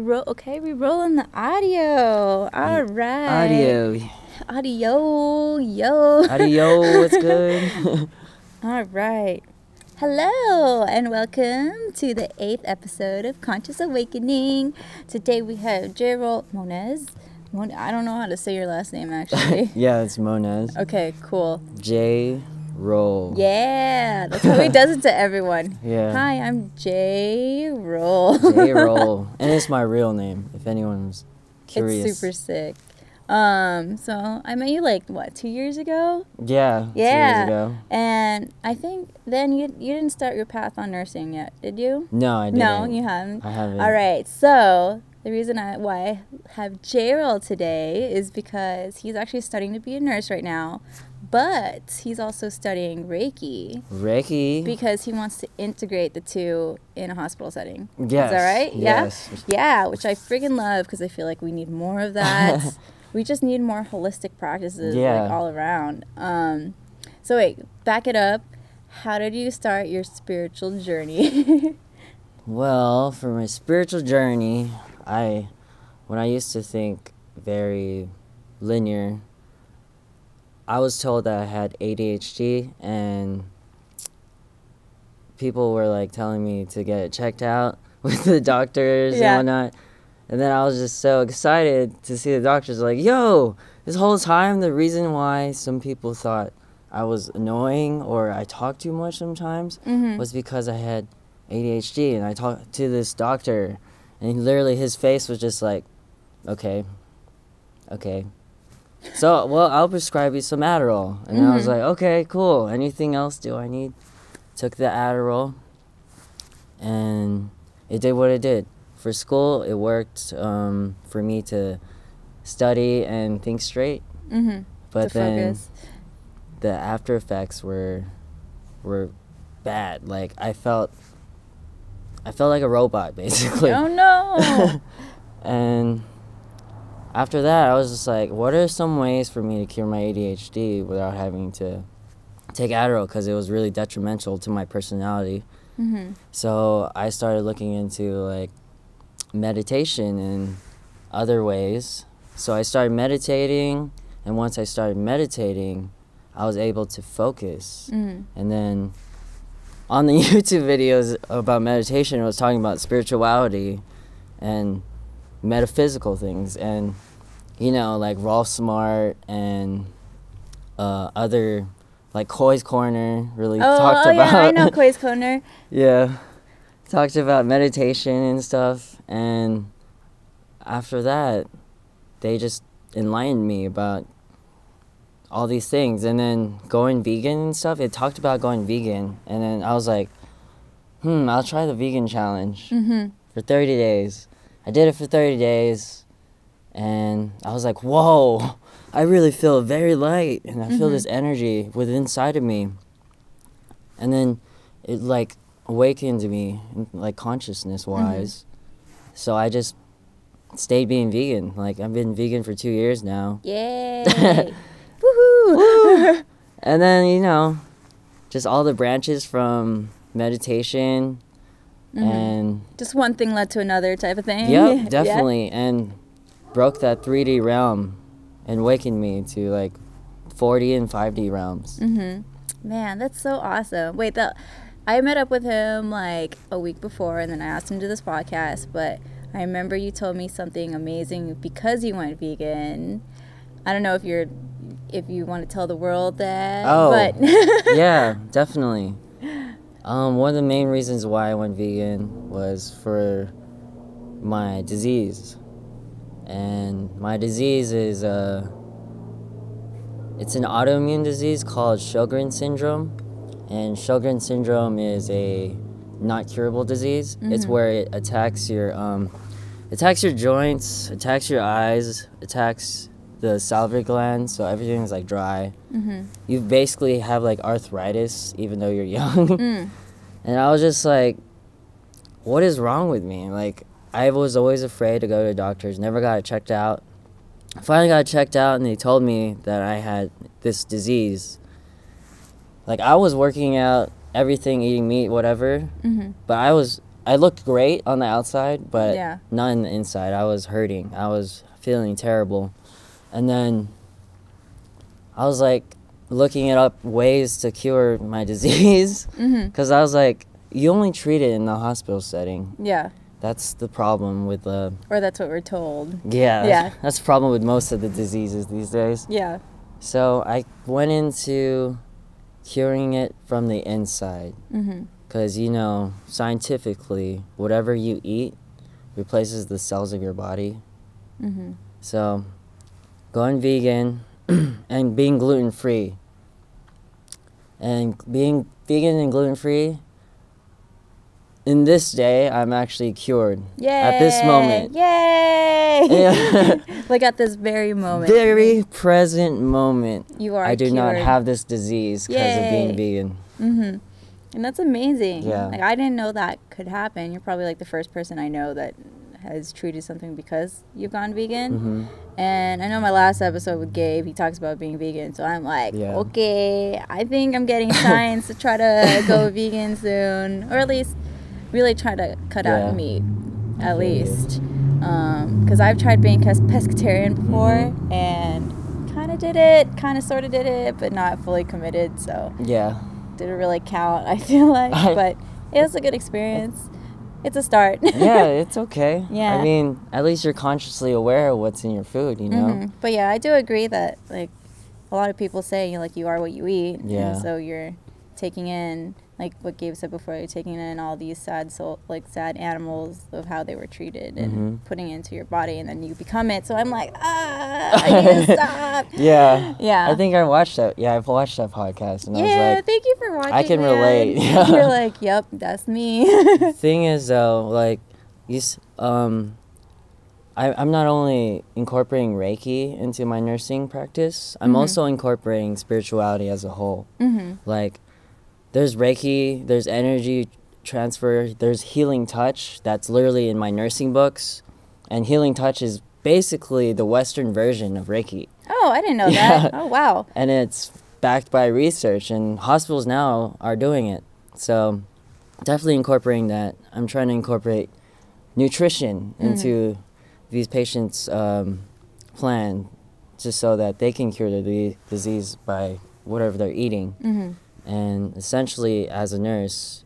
we rolling the audio. All right. Audio. What's good? All right. Hello and welcome to the 8th episode of Conscious Awakening. Today we have Jaeroll Mones. I don't know how to say your last name actually. Yeah, it's Mones. Okay, cool. Jaeroll. Yeah, that's how he does it to everyone. Yeah. Hi, I'm Jaeroll. Jaeroll. And it's my real name, if anyone's curious. It's super sick. So I met you 2 years ago? Yeah. 2 years ago. And I think then you didn't start your path on nursing yet, did you? No, I didn't. No, you haven't. I haven't. All right. So the reason why I have Jaeroll today is because he's actually studying to be a nurse right now, but he's also studying Reiki. Because he wants to integrate the two in a hospital setting. Yes. Is that right? Yes. Yeah, which I freaking love because I feel like we need more of that. We just need more holistic practices all around. So wait, back it up. How did you start your spiritual journey? Well, for my spiritual journey, when I used to think very linear, I was told that I had ADHD, and people were telling me to get it checked out with the doctors and whatnot. And then I was just so excited to see the doctors yo, this whole time the reason why some people thought I was annoying or I talked too much sometimes was because I had ADHD. And I talked to this doctor, and literally his face was just okay. So, well, I'll prescribe you some Adderall. And I was like, okay, cool. Anything else do I need? Took the Adderall, and it did what it did. For school, it worked for me to study and think straight. But then the after effects were bad. I felt like a robot, basically. Oh, no. And after that, I was just what are some ways for me to cure my ADHD without having to take Adderall, because it was really detrimental to my personality. So I started looking into meditation and other ways. So I started meditating, and once I started meditating, I was able to focus. And then on the YouTube videos about meditation, I was talking about spirituality and metaphysical things, and Rolf Smart and other Koi's Corner really talked about. Yeah, I know Koi's Corner. Yeah, talked about meditation and stuff, and after that they just enlightened me about all these things. And then going vegan and stuff, it talked about going vegan, and then I was I'll try the vegan challenge for 30 days. I did it for 30 days, and I was whoa, I really feel very light, and I feel this energy within inside of me. And then it awakened me, consciousness-wise. So I just stayed being vegan. I've been vegan for 2 years now. Yay! Woohoo! And then, just all the branches from meditation and... Just one thing led to another type of thing. Yep, definitely. And broke that 3D realm and awakened me to 4D and 5D realms. Man, that's so awesome. Wait, I met up with him a week before, and then I asked him to do this podcast, but I remember you told me something amazing because you went vegan. I don't know if you want to tell the world that. Oh, but yeah, definitely. One of the main reasons why I went vegan was for my disease. And my disease is, it's an autoimmune disease called Sjogren's syndrome. And Sjogren's syndrome is a not curable disease. It's where it attacks your joints, attacks your eyes, attacks the salivary glands, so everything's dry. You basically have arthritis even though you're young. And I was just what is wrong with me? I was always afraid to go to doctors, never got it checked out. I finally got it checked out, and they told me that I had this disease. I was working out, everything, eating meat, whatever, but I was I looked great on the outside, but Yeah. not in the inside. I was hurting. I was feeling terrible. And then I was like looking it up ways to cure my disease, because I was like, you only treat it in the hospital setting. Yeah. That's the problem with the... Or that's what we're told. Yeah. That's the problem with most of the diseases these days. Yeah. So I went into curing it from the inside. Because, you know, scientifically, whatever you eat replaces the cells of your body. So going vegan and being gluten-free. And being vegan and gluten-free, in this day, I'm actually cured. Yay! At this moment. Yay! Yeah. Like at this very moment. Very present moment. You are I do not cured. have this disease because of being Yay. vegan. And that's amazing. Yeah. Like, I didn't know that could happen. You're probably like the first person I know that has treated something because you've gone vegan. And I know my last episode with Gabe, he talks about being vegan. So I'm like, Yeah. okay, I think I'm getting signs to try to go vegan soon. Or at least really try to cut Yeah. out meat, at least. Because I've tried being pescatarian before and kind of did it, kind of sort of did it, but not fully committed. So Yeah. didn't really count, I feel like. But it was a good experience. It's a start. Yeah, it's okay. Yeah. I mean, at least you're consciously aware of what's in your food, you know? But yeah, I do agree that like a lot of people say you are what you eat. Yeah. And so you're taking in, like what Gabe said before, you're taking in all these sad animals of how they were treated and putting it into your body, and then you become it. So I'm like, I need to stop. Yeah. Yeah. I think I watched that. Yeah, I've watched that podcast, and I was Yeah, like, thank you for watching. I can man. relate. You're like, yep, that's me. Thing is, though, like, I'm not only incorporating Reiki into my nursing practice, I'm also incorporating spirituality as a whole. Like, there's Reiki, there's energy transfer, there's healing touch that's literally in my nursing books, and healing touch is basically the Western version of Reiki. Oh, I didn't know Yeah. that. Oh, wow. And it's backed by research, and hospitals now are doing it. So definitely incorporating that. I'm trying to incorporate nutrition into these patients' plan, just so that they can cure the disease by whatever they're eating. And essentially, as a nurse,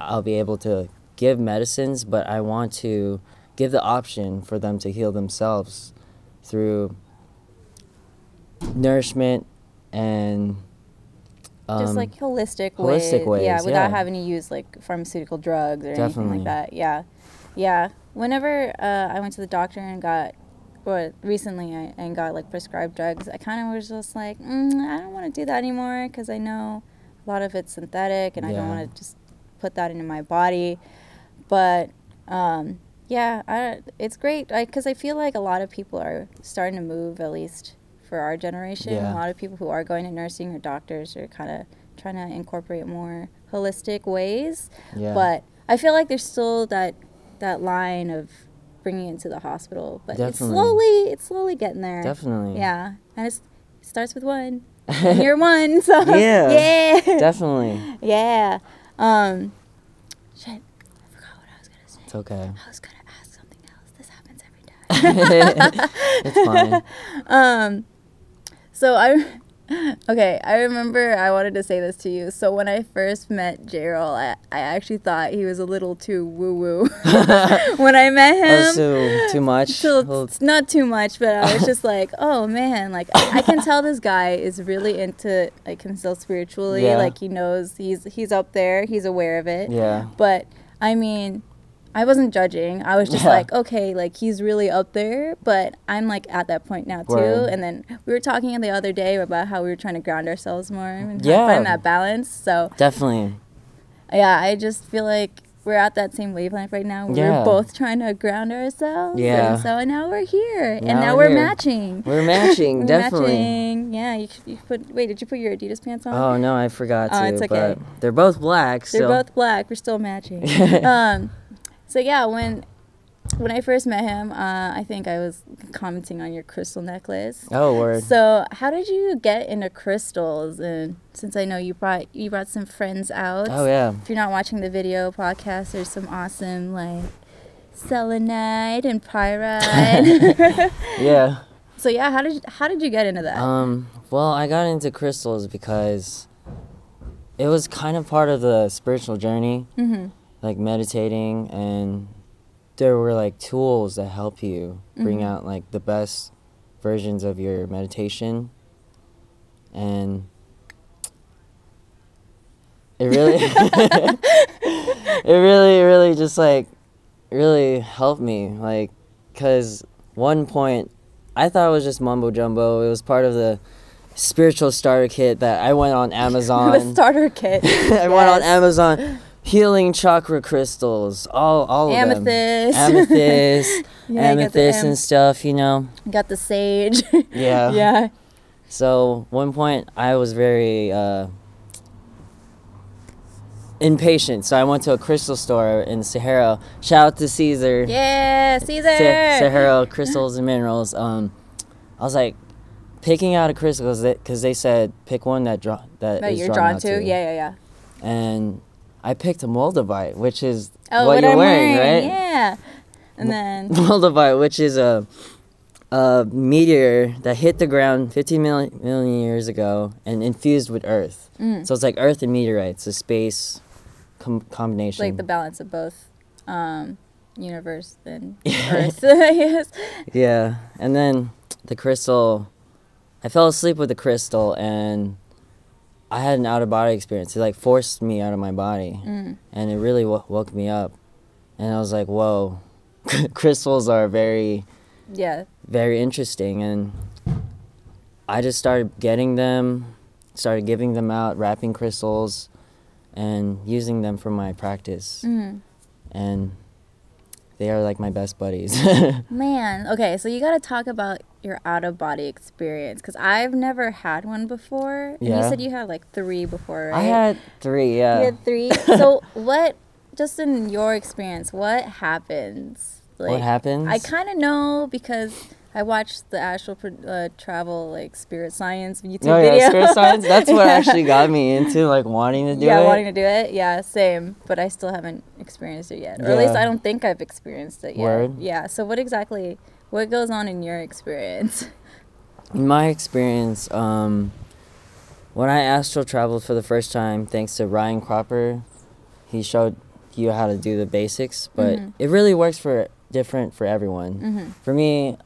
I'll be able to give medicines, but I want to give the option for them to heal themselves through nourishment and Just like holistic ways, yeah, without yeah. having to use like pharmaceutical drugs or anything Definitely. like that. Yeah. Whenever I went to the doctor and got, or recently and got like prescribed drugs, I kind of was just like, I don't want to do that anymore, because I know a lot of it's synthetic and I don't Yeah. want to just put that into my body. But it's great, because I feel like a lot of people are starting to move, at least for our generation. Yeah. A lot of people who are going to nursing or doctors are kind of trying to incorporate more holistic ways. Yeah. But I feel like there's still that line of bringing it to the hospital. But Definitely. it's slowly getting there. Definitely. Yeah. And it starts with one. And you're one. So Yeah. Yeah. Definitely. Yeah. Shit. I forgot what I was going to say. It's okay. I was going to ask something else. This happens every time. It's fine. So I remember I wanted to say this to you. So when I first met Jaeroll, I actually thought he was a little too woo-woo. When I met him. Also, too much. It's not too much, but I was just like, oh man, like I can tell this guy is really into like himself spiritually. Yeah. Like he knows he's up there, he's aware of it. Yeah. But I mean, I wasn't judging. I was just Yeah. like, okay, like he's really up there, but I'm like at that point now too. Word. And then we were talking the other day about how we were trying to ground ourselves more and Yeah. find that balance. So Definitely. yeah, I just feel like we're at that same wavelength right now. Yeah. We're both trying to ground ourselves. Yeah. And so now we're here. And Now now we're we're here. matching. We're matching, We're definitely. matching. Yeah, you put. Wait, did you put your Adidas pants on? Oh no, I forgot to. Oh, it's okay. But they're both black. They're so. both black. We're still matching. So yeah, when when I first met him, I think I was commenting on your crystal necklace. Oh, word. So how did you get into crystals? And since I know you brought some friends out. Oh, yeah. If you're not watching the video podcast, there's some awesome like selenite and pyrite. Yeah. So yeah, how did you get into that? Well, I got into crystals because it was kind of part of the spiritual journey, like meditating, and there were like tools that help you bring out like the best versions of your meditation, and it really it really just like really helped me, like, because one point I thought it was just mumbo jumbo. It was part of the spiritual starter kit that I went on Amazon. The starter kit. I went on Amazon. Healing chakra crystals, all of them. Amethyst, Yeah, amethyst and stuff, you know. Got the sage. Yeah. Yeah. So one point I was very impatient, so I went to a crystal store in Jaeroll. Shout out to Caesar. Yeah, Caesar. Jaeroll Crystals and Minerals. I was like picking out a crystal because they said pick one that you're drawn to. Yeah. And I picked a moldavite, which is what what you're I'm wearing, right? Yeah. And then moldavite, which is a meteor that hit the ground 15 million years ago and infused with Earth. So it's like Earth and meteorites, a space combination. like the balance of both universe and Earth. Yes. Yeah. And then the crystal, I fell asleep with the crystal and I had an out-of-body experience. It like forced me out of my body, and it really woke me up. And I was like, "Whoa, crystals are very interesting." And I just started getting them, started giving them out, wrapping crystals, and using them for my practice. And they are like my best buddies. Man, okay, so you got to talk about your out-of-body experience, because I've never had one before. And you said you had like 3 before, right? I had 3, yeah. You had 3? So what, just in your experience, what happens? Like, what happens? I kind of know because I watched the actual travel, like, spirit science YouTube video. Yeah, spirit science? That's what actually got me into, like, wanting to do it. Yeah, wanting to do it. Yeah, same. But I still haven't experienced it yet. Or at least I don't think I've experienced it yet. Word. Yeah, so what goes on in your experience? In my experience, when I astral traveled for the first time, thanks to Ryan Cropper, he showed you how to do the basics, but it really works different for everyone. For me,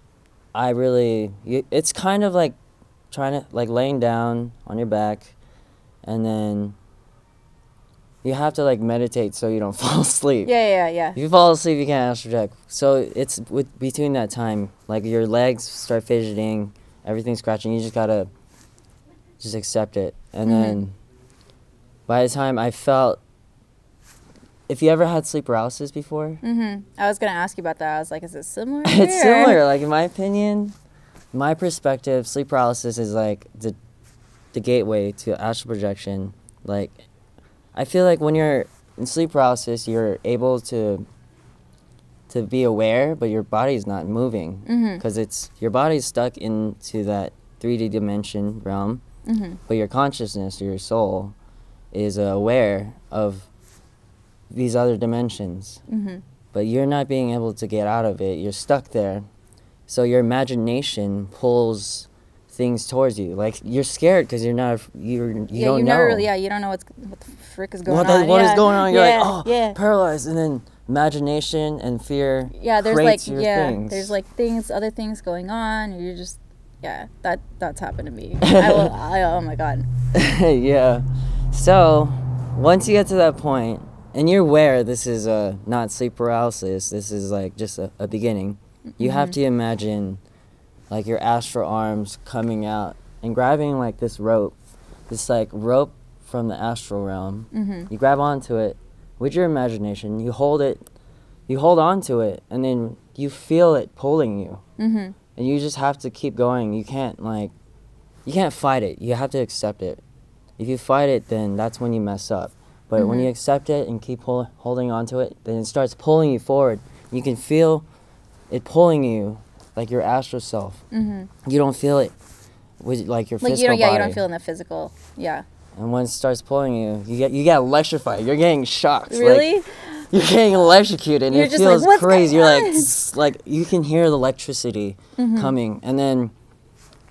it's kind of like trying to, like, laying down on your back, and then you have to, like, meditate so you don't fall asleep. Yeah. If you fall asleep, you can't astral project. So it's between that time, like, your legs start fidgeting, everything's scratching, you just gotta just accept it. And then by the time I felt, if you ever had sleep paralysis before? I was going to ask you about that. I was like, is it similar? It's similar. Like, in my opinion, my perspective, sleep paralysis is like the gateway to astral projection. Like, I feel like when you're in sleep paralysis, you're able to be aware, but your body's not moving because your body's stuck into that 3D dimension realm, but your consciousness, your soul, is aware of these other dimensions, but you're not being able to get out of it. You're stuck there, so your imagination pulls things towards you. Like, you're scared because you don't know. You don't know what the frick is going on. What is going on? You're like, paralyzed, and then imagination and fear creates your things. There's like other things going on, and you're just, that's happened to me. Oh my god. Yeah. So once you get to that point, and you're aware this is not sleep paralysis, this is like just a beginning, you have to imagine like your astral arms coming out and grabbing like this rope from the astral realm. You grab onto it with your imagination, you hold on to it, and then you feel it pulling you. And you just have to keep going. You can't fight it. You have to accept it. If you fight it, then that's when you mess up. But when you accept it and keep holding on to it, then it starts pulling you forward. You can feel it pulling you, like your astral self. You don't feel it with like your physical body. You don't feel in the physical. Yeah. And when it starts pulling you, you get electrified. You're getting shocked. Really? Like, you're getting electrocuted, and You're it just feels like, crazy. You're like, on? like you can hear the electricity coming, and then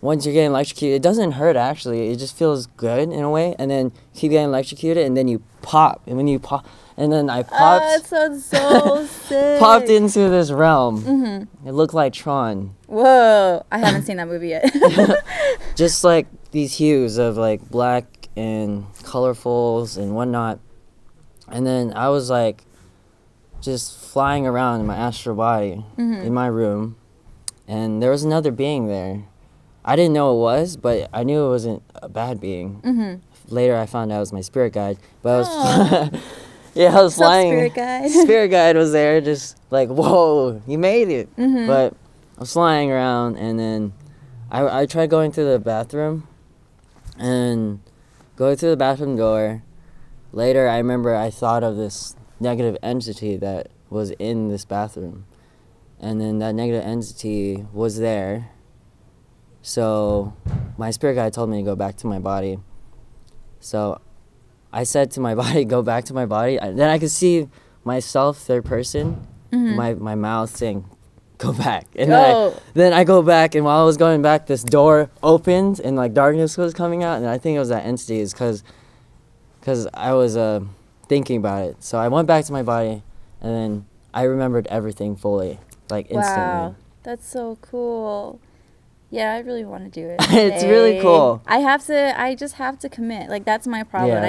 once you're getting electrocuted, it doesn't hurt actually. It just feels good in a way, and then you keep getting electrocuted, and then you pop, and when you pop, and then I popped. That sounds so sick. Popped into this realm. It looked like Tron. Whoa! I haven't seen that movie yet. Just like these hues of like black and colorfuls and whatnot, and then I was like just flying around in my astral body in my room, and there was another being there. I didn't know it was, but I knew it wasn't a bad being. Later I found out it was my spirit guide, but I was yeah, I was flying. Spirit guide? Spirit guide was there, just like, whoa, you made it. But I was flying around, and then I tried going through the bathroom, and going through the bathroom door. Later, I remember I thought of this negative entity that was in this bathroom. And then that negative entity was there. So my spirit guide told me to go back to my body. So I said to my body, go back to my body. Then I could see myself, third person, my mouth saying, go back. And then I go back, and while I was going back, this door opened, and like darkness was coming out, and I think it was that entity, is because I was thinking about it. So I went back to my body, and then I remembered everything fully, like instantly. Wow, that's so cool. Yeah, I really want to do it. It's really cool. I just have to commit. Like, that's my problem. Yeah.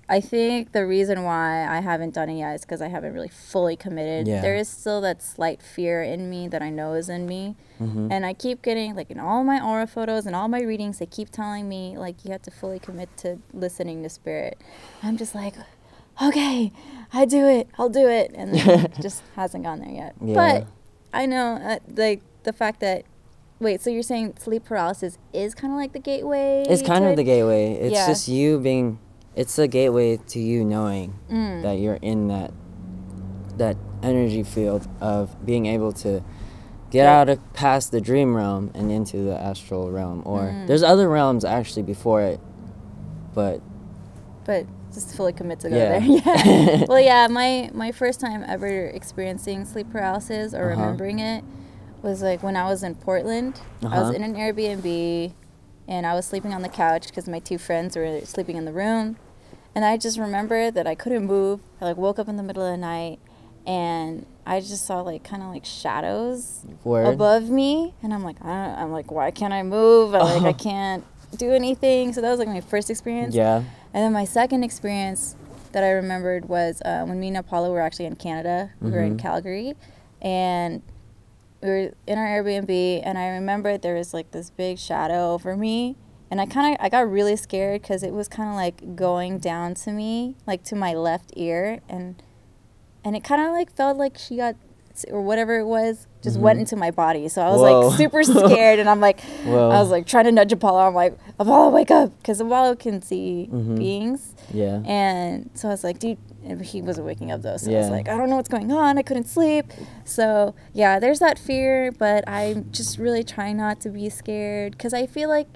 I think the reason why I haven't done it yet is because I haven't really fully committed. Yeah. There is still that slight fear in me that I know is in me. And I keep getting, like, in all my aura photos and all my readings, they keep telling me, like, you have to fully commit to listening to spirit. I'm just like, okay, I'll do it. And then it just hasn't gone there yet. Yeah. But I know, like, the fact that, wait, so you're saying sleep paralysis is kind of like the gateway? It's kind of the gateway. It's Yeah. just you being, it's the gateway to you knowing that you're in that energy field of being able to get out of past the dream realm and into the astral realm. Or there's other realms actually before it, but just fully commit to go Yeah. there. Yeah. Well, yeah, my first time ever experiencing sleep paralysis or remembering it was like when I was in Portland. I was in an Airbnb, and I was sleeping on the couch because my two friends were sleeping in the room. And I just remember that I couldn't move. I like woke up in the middle of the night, and I just saw like kind of like shadows above me, and I'm like, why can't I move? I can't do anything. So that was like my first experience. yeah. And then my second experience that I remembered was when me and Apollo were actually in Canada. We were in Calgary, and we were in our Airbnb, and I remember there was like this big shadow over me, and I got really scared because it was kind of like going down to me, like to my left ear, and it kind of like felt like she got, or whatever it was, just went into my body. So I was like super scared, and I'm like, I was like trying to nudge Apollo. I'm like, Apollo, wake up, because Apollo can see beings. Yeah. And so I was like, dude, he wasn't waking up though. So I was like, I don't know what's going on. I couldn't sleep. So yeah, there's that fear, but I'm just really trying not to be scared, because I feel like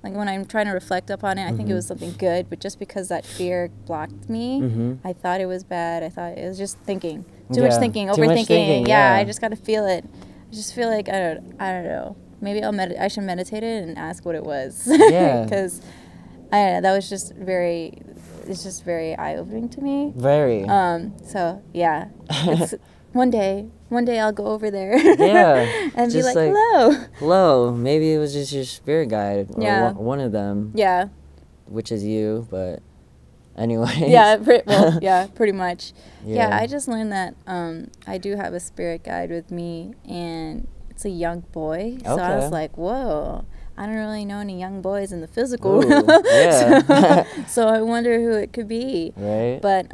when I'm trying to reflect upon it, I think it was something good, but just because that fear blocked me, I thought it was bad. I thought it was just thinking. Too much thinking, overthinking. Yeah, I just got to feel it. I just feel like, I don't know. Maybe I should meditate it and ask what it was. Yeah. Because, I don't know, that was just it's just very eye-opening to me. Very. So, yeah. It's, one day I'll go over there. Yeah. And be like, hello. Hello. Maybe it was just your spirit guide, or one of them. Yeah. Which is you, but anyway. Yeah, pretty much. Yeah, I just learned that I do have a spirit guide with me, and it's a young boy. So I was like, whoa, I don't really know any young boys in the physical realm. Yeah. So I wonder who it could be. Right. But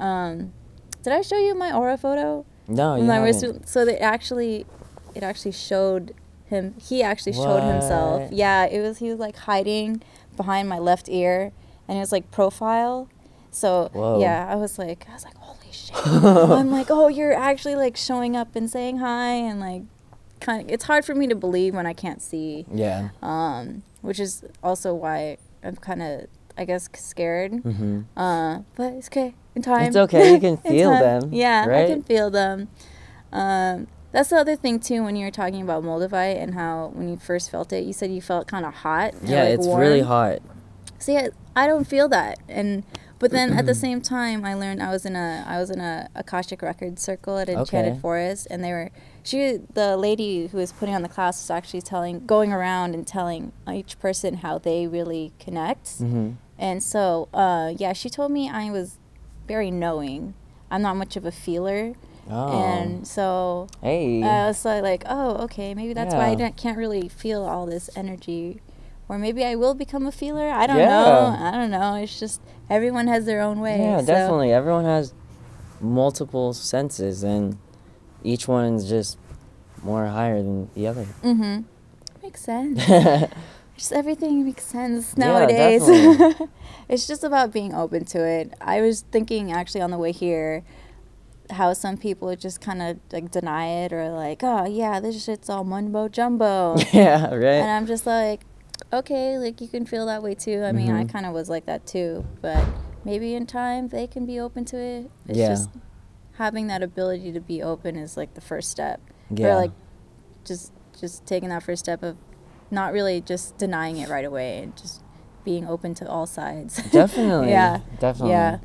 did I show you my aura photo? No, you haven't. So it actually showed him. He actually showed himself. Yeah, he was like hiding behind my left ear, and it was like profile. So Whoa. yeah, I was like, holy shit. I'm like, oh, you're actually like showing up and saying hi, and like kind of, it's hard for me to believe when I can't see. Yeah. Which is also why I'm kind of, I guess, scared. Mm-hmm. But it's okay. In time. It's okay. You can feel them. Yeah, right? I can feel them. That's the other thing too, when you were talking about Moldavite and how when you first felt it, you said you felt kind of hot. Yeah, like it's warm. really hot. So yeah, I don't feel that, but then at the same time, I learned I was in a Akashic Records circle at Enchanted Forest, and the lady who was putting on the class was actually going around and telling each person how they really connect. Mm-hmm. And so yeah, she told me I was very knowing. I'm not much of a feeler. Oh. And so hey. I was like, oh, okay, maybe that's why I can't really feel all this energy. Or maybe I will become a feeler. I don't know. I don't know. It's just everyone has their own way. Yeah, so. Definitely. Everyone has multiple senses, and each one's just more higher than the other. Mm-hmm. Makes sense. Just everything makes sense nowadays. Yeah, It's just about being open to it. I was thinking actually on the way here how some people just kind of like deny it, or like, oh yeah, this shit's all mumbo jumbo. Yeah, right. And I'm just like, okay, like you can feel that way too. I mean, I kind of was like that too, but maybe in time they can be open to it. It's just having that ability to be open is like the first step. Yeah. Or like just taking that first step of not really just denying it right away and just being open to all sides. Definitely. Yeah. Definitely. Yeah.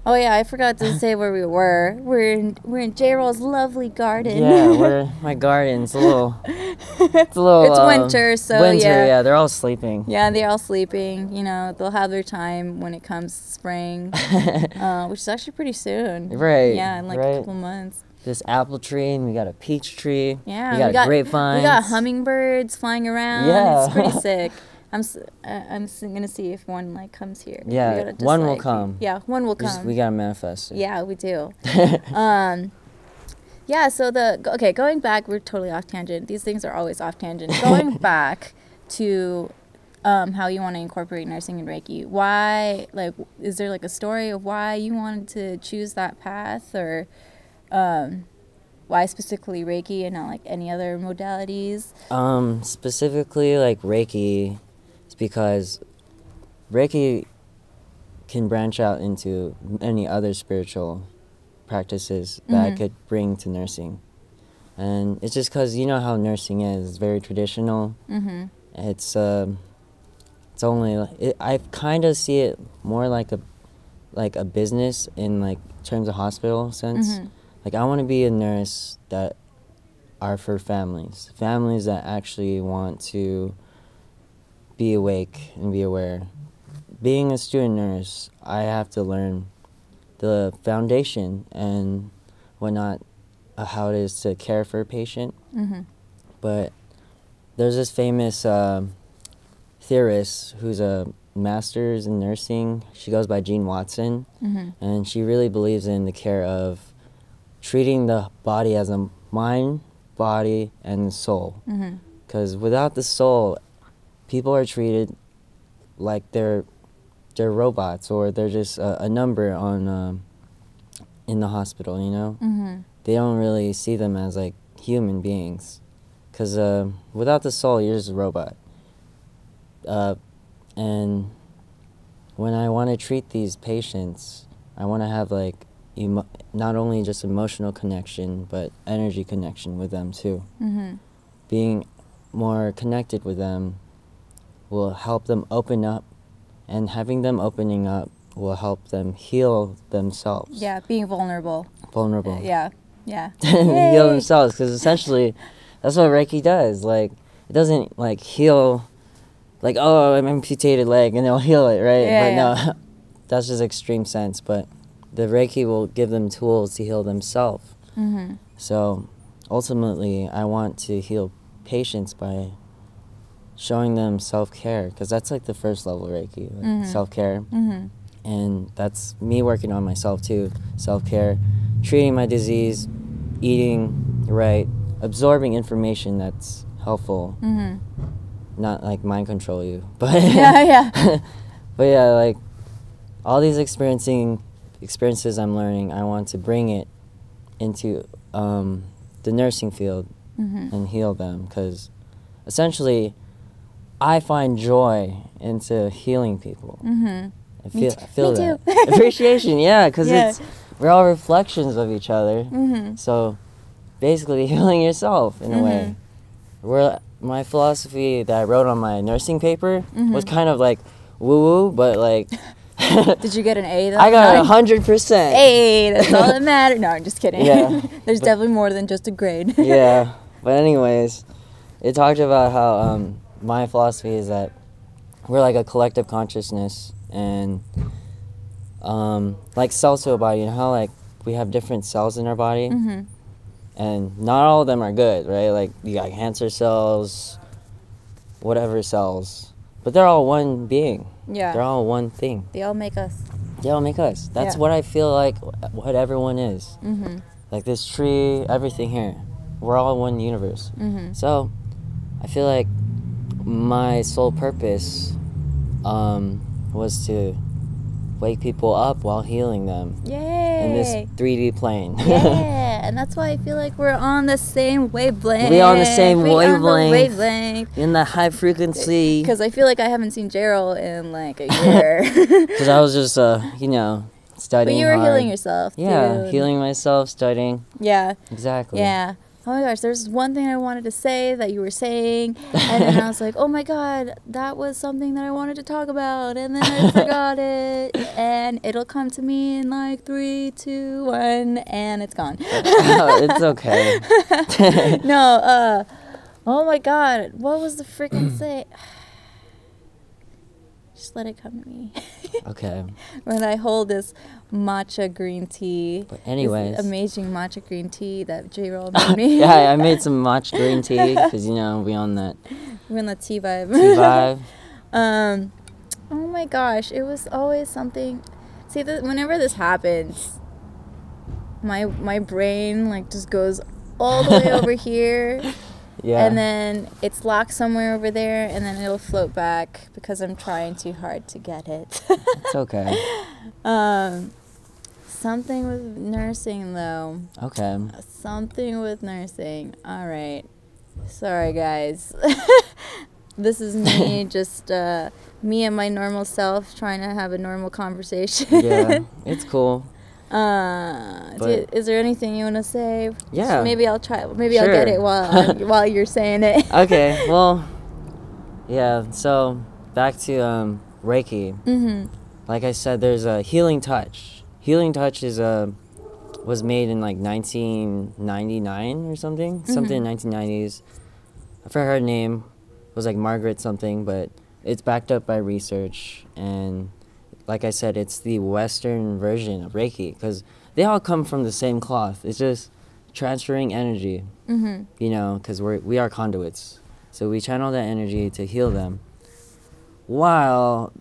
Oh yeah, I forgot to say where we were. We're in Jaeroll's lovely garden. Yeah, my garden's it's winter, so winter, yeah. They're all sleeping. Yeah, they're all sleeping. You know, they'll have their time when it comes spring, which is actually pretty soon. Right. Yeah, in like a couple months. This apple tree, and we got a peach tree. Yeah, we got grapevines. We got hummingbirds flying around. Yeah. It's pretty sick. I'm gonna see if one like comes here. Yeah, one will come. Yeah, one will come. We gotta manifest it. Yeah, we do. Yeah. So going back, we're totally off tangent. These things are always off tangent. Going back to how you want to incorporate nursing and Reiki. Why? Like, is there like a story of why you wanted to choose that path, or why specifically Reiki and not like any other modalities? Specifically like Reiki. Because Reiki can branch out into many other spiritual practices that I could bring to nursing. And it's just because you know how nursing is. It's very traditional. Mm-hmm. It's only... I kind of see it more like a business in like terms of hospital sense. Mm-hmm. Like I want to be a nurse that are for families. Families that actually want to be awake and be aware. Being a student nurse, I have to learn the foundation and whatnot, how it is to care for a patient. Mm-hmm. But there's this famous theorist who's a master's in nursing. She goes by Jean Watson, and she really believes in the care of treating the body as a mind, body, and soul. Because without the soul, people are treated like they're robots, or they're just a number on in the hospital. You know, they don't really see them as like human beings, because without the soul, you're just a robot. And when I want to treat these patients, I want to have like not only just emotional connection, but energy connection with them too. Being more connected with them will help them open up, and having them opening up will help them heal themselves. Yeah, being vulnerable. Yeah. Heal themselves, because essentially that's what Reiki does. Like, it doesn't like heal, like, oh, I'm amputated leg and it'll heal it, right? No, that's just extreme sense. But the Reiki will give them tools to heal themselves. So ultimately, I want to heal patients by showing them self-care, because that's like the first level of Reiki, like self-care. And that's me working on myself too, self-care, treating my disease, eating right, absorbing information that's helpful, not like mind control you, but but yeah, like all these experiences I'm learning, I want to bring it into the nursing field and heal them, because essentially I find joy into healing people. I feel that appreciation, yeah, because we're all reflections of each other. So basically healing yourself in a way. My philosophy that I wrote on my nursing paper was kind of like woo-woo, but like Did you get an A though? I got 100%. Hey, that's all that matters. No, I'm just kidding. Yeah. There's definitely more than just a grade. Yeah, but anyways, it talked about how my philosophy is that we're like a collective consciousness, and like cells to a body, you know how like we have different cells in our body, and not all of them are good, right? Like you got cancer cells, whatever cells, but they're all one being. Yeah. They're all one thing. They all make us. They all make us. That's what I feel like what everyone is. Like this tree, everything here. We're all one universe. So I feel like my sole purpose was to wake people up while healing them. Yay! In this 3D plane. Yeah, and that's why I feel like we're on the same wavelength. We're on the same wavelength. wavelength. In the high frequency. Because I feel like I haven't seen Jaeroll in like a year. Because I was just, you know, studying. But you were hard. healing yourself, Yeah, dude. healing myself, studying. Yeah. Exactly. Yeah. Oh my gosh, there's one thing I wanted to say that you were saying, and then I was like, oh my god, that was something that I wanted to talk about, and then I forgot it, and it'll come to me in like 3, 2, 1, and it's gone. Oh, it's okay. No, oh my god, what was the freaking say? Just let it come to me. Okay. When I hold this matcha green tea. But anyways. This amazing matcha green tea that Jaeroll made me. Yeah, I made some matcha green tea because, you know, we on that We're in the tea vibe. tea vibe. Oh my gosh, it was always something. See, whenever this happens, my brain like just goes all the way over here. Yeah. And then it's locked somewhere over there, and then it'll float back because I'm trying too hard to get it. It's okay. Something with nursing, though. Okay. Something with nursing. All right. Sorry, guys. This is me, just me and my normal self trying to have a normal conversation. Yeah, it's cool. Is there anything you want to say? Yeah. Maybe I'll try. Maybe Sure. I'll get it while you're saying it. Okay. Well, yeah. So back to Reiki. Like I said, there's a healing touch. Healing touch is was made in like 1999 or something. Something in 1990s. I forgot her name. It was like Margaret something, but it's backed up by research, and like I said, it's the Western version of Reiki, because they all come from the same cloth. It's just transferring energy, you know, because we are conduits. So we channel that energy to heal them. While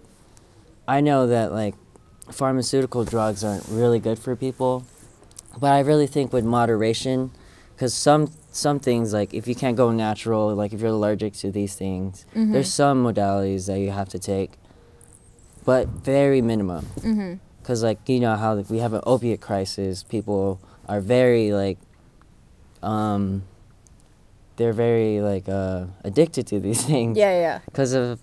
I know that, like, pharmaceutical drugs aren't really good for people, but I really think with moderation, because some things, like, if you can't go natural, like if you're allergic to these things, there's some modalities that you have to take, but very minimum. Because, like, you know how we have an opiate crisis. People are very, like, they're very, like, addicted to these things. Yeah. Because of,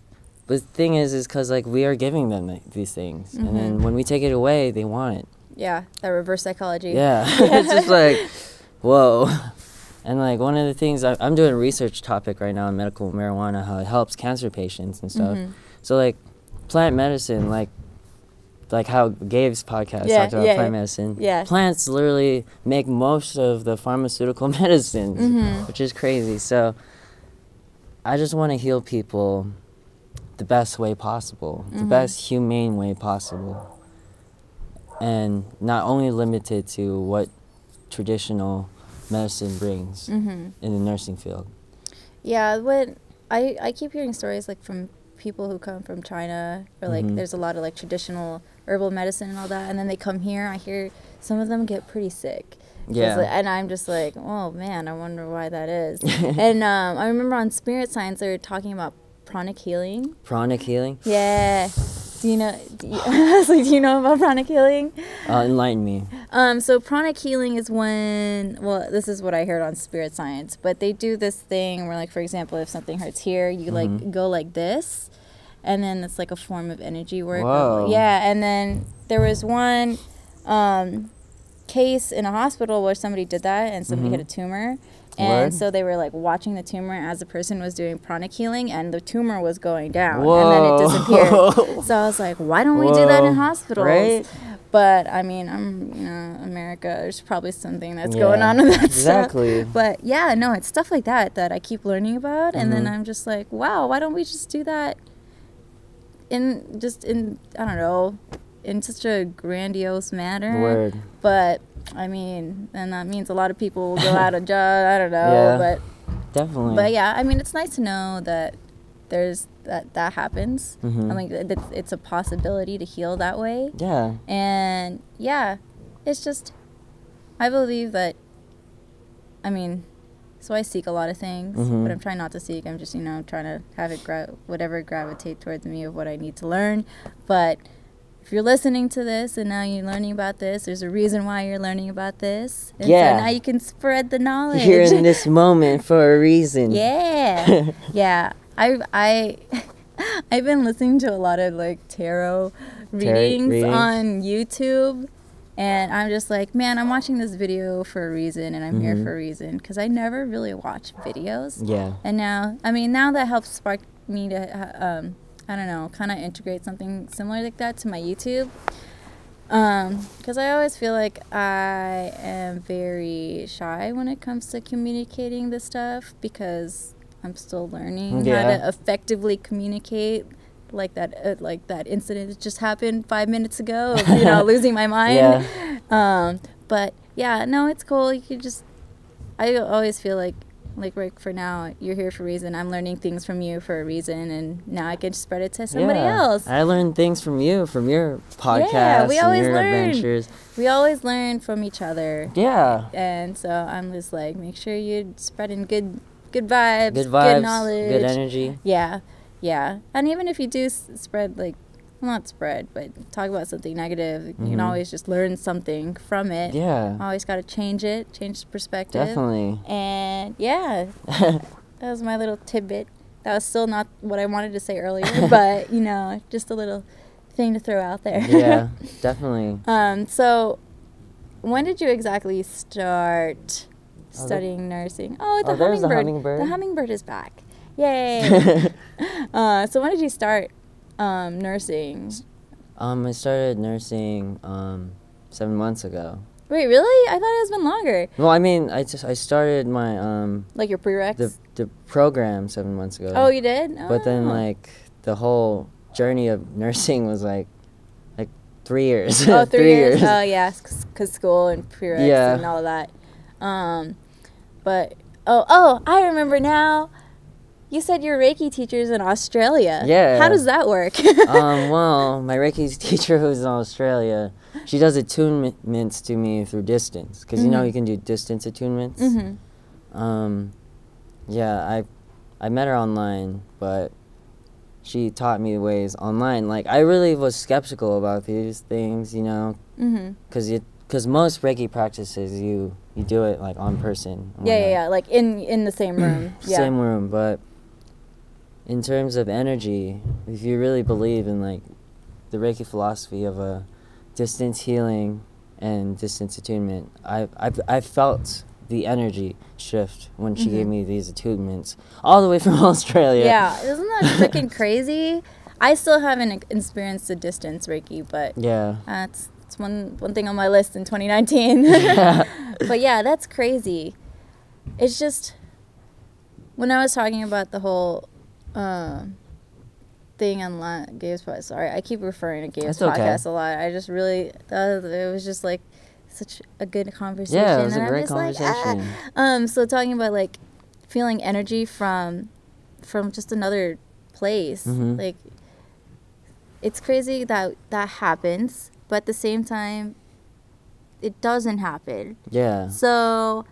the thing is because, like, we are giving them these things. And then when we take it away, they want it. Yeah, that reverse psychology. Yeah. It's just like, whoa. And, like, one of the things, I'm doing a research topic right now on medical marijuana, how it helps cancer patients and stuff. So, like, plant medicine, like how Gabe's podcast talked about plant medicine. Yeah. Plants literally make most of the pharmaceutical medicines, which is crazy. So I just want to heal people the best way possible, the best humane way possible, and not only limited to what traditional medicine brings in the nursing field. Yeah, when I keep hearing stories like from people who come from China, or like there's a lot of like traditional herbal medicine and all that, and then they come here. I hear some of them get pretty sick. Yeah. And I'm just like, oh man, I wonder why that is. And I remember on Spirit Science they were talking about pranic healing. Pranic healing? Yeah. Do you know? Do you know about pranic healing? Enlighten me. So pranic healing is when, well, this is what I heard on Spirit Science, but they do this thing where, like, for example, if something hurts here, you like go like this, and then it's like a form of energy work. Whoa. Yeah, and then there was one case in a hospital where somebody did that, and somebody had a tumor. And so they were like watching the tumor as the person was doing pranic healing, and the tumor was going down. Whoa. And then it disappeared. So I was like, why don't we do that in hospitals? Right? But I mean, America, there's probably something that's going on with that stuff. But yeah, no, it's stuff like that that I keep learning about. And then I'm just like, wow, why don't we just do that in I don't know, in such a grandiose manner? Word. But I mean, and that means a lot of people will go out of job. I don't know, but definitely. But yeah, I mean, it's nice to know that there's that happens. I mean, it's a possibility to heal that way. Yeah. And yeah, it's just, I believe that. I mean, so I seek a lot of things, but I'm trying not to seek. I'm just trying to have it whatever gravitate towards me of what I need to learn, but. If you're listening to this and now you're learning about this, there's a reason why you're learning about this. And so now you can spread the knowledge. You're in this moment for a reason. Yeah. Yeah. I've been listening to a lot of like tarot readings on YouTube, and I'm just like, man, I'm watching this video for a reason, and I'm here for a reason, because I never really watch videos. Yeah. And now that helps spark me to I don't know, kind of integrate something similar like that to my YouTube. Because I always feel like I am very shy when it comes to communicating this stuff, because I'm still learning how to effectively communicate. Like that incident that just happened 5 minutes ago of, losing my mind. But yeah, no, it's cool. You could just, I always feel like Rick, for now, you're here for a reason. I'm learning things from you for a reason, and now I can spread it to somebody else. I learned things from you, from your podcast, we always and your learn. adventures. We always learn from each other. Yeah. And so I'm just like, make sure you're spreading good vibes, good knowledge, good energy. Yeah, yeah. And even if you do spread, like, well, not spread, but talk about something negative, you can always just learn something from it. Yeah. Always got to change the perspective. Definitely. And yeah, that was my little tidbit. That was still not what I wanted to say earlier, but just a little thing to throw out there. Yeah, definitely. So when did you exactly start studying nursing? Oh, there's the hummingbird. The hummingbird is back. Yay. So when did you start nursing? I started nursing 7 months ago. Wait, really? I thought it was been longer. Well, I mean, I started my like your prereqs? the program 7 months ago. Oh, you did? But then like the whole journey of nursing was like 3 years. Oh, 3 years. Oh, yeah, because school and prereqs and all of that. But I remember now. You said your Reiki teacher's in Australia. Yeah. How does that work? Well, my Reiki teacher who's in Australia, she does attunements to me through distance. Because, you can do distance attunements. Yeah, I met her online, but she taught me ways online. Like, I really was skeptical about these things, because most Reiki practices, you do it, like, on person. Yeah, like in the same room. Same room, but in terms of energy, if you really believe in like the Reiki philosophy of a distance healing and distance attunement, I felt the energy shift when she gave me these attunements all the way from Australia. Yeah, isn't that freaking crazy? I still haven't experienced the distance Reiki, but it's one thing on my list in 2019. But yeah, that's crazy. It's just, when I was talking about the whole thing on Gabe's podcast. Sorry, I keep referring to Gabe's podcast a lot. I just really thought it was just like such a good conversation. Yeah, it was a great conversation. So talking about like feeling energy from just another place, like it's crazy that happens, but at the same time, it doesn't happen. Yeah. So,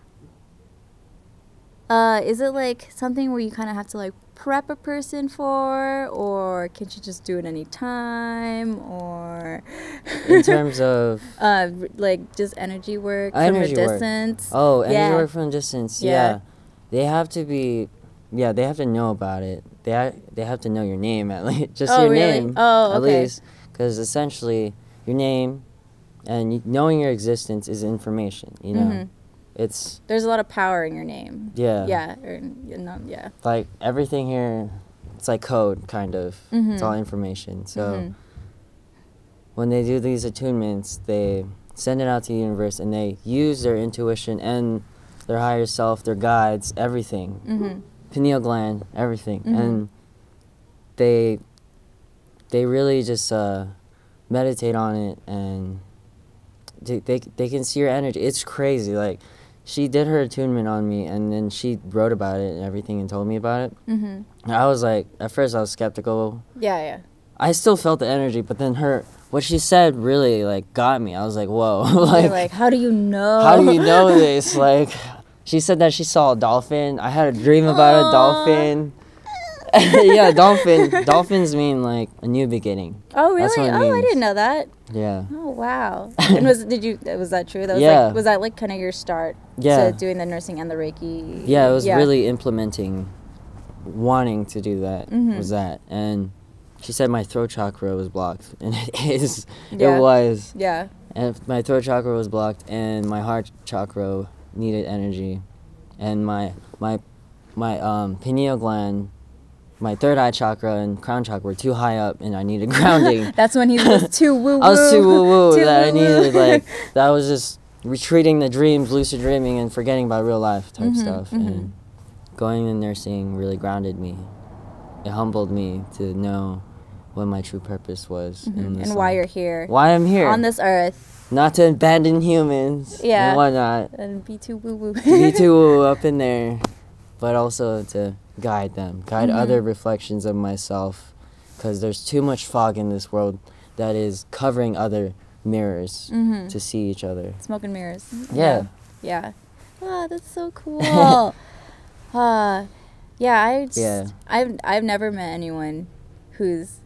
is it like something where you kind of have to like prep a person for, or can she just do it anytime, or In terms of like just energy work energy from a work. distance? Oh, energy Yeah. work from a distance. Yeah. Yeah. They have to be. Yeah, they have to know about it. They have to know your name at least, just your really? name Oh, at okay. least, because essentially your name and knowing your existence is information. You know, it's There's a lot of power in your name. yeah. Yeah. Or, yeah. Like everything here, it's like code kind of. It's all information. So when they do these attunements, they send it out to the universe and they use their intuition and their higher self, their guides, everything. Pineal gland, everything. And they really just meditate on it, and they can see your energy. It's crazy. Like, she did her attunement on me, and then she wrote about it and everything and told me about it. And I was like, at first I was skeptical. Yeah. I still felt the energy, but then what she said really like got me. I was like, whoa. You're like, how do you know? How do you know this? Like, she said that she saw a dolphin. I had a dream about a dolphin. Yeah, dolphin. Dolphins mean like a new beginning. Oh, really? That's what it Oh, I means. didn't know that. Yeah. Oh, wow. And was that true? That was Yeah. was that like kind of your start Yeah. to doing the nursing and the Reiki? Yeah, it was really implementing, wanting to do that, was that. And she said my throat chakra was blocked, and it is. Yeah. It was. Yeah. And my throat chakra was blocked, and my heart chakra needed energy, and my pineal gland, my third eye chakra and crown chakra were too high up, and I needed grounding. That's when he was too woo woo. I was too woo woo that I woo-woo. needed, like, that was just retreating the dreams, lucid dreaming, and forgetting about real life type stuff. And going in nursing really grounded me. It humbled me to know what my true purpose was in this And why life. you're here. Why I'm here. On this earth. Not to abandon humans and whatnot. And be too woo woo. To be too woo up in there, but also to guide them, guide other reflections of myself, because there's too much fog in this world that is covering other mirrors to see each other. Smoke and mirrors. Yeah. Yeah. Oh, that's so cool. Yeah, I've never met anyone who's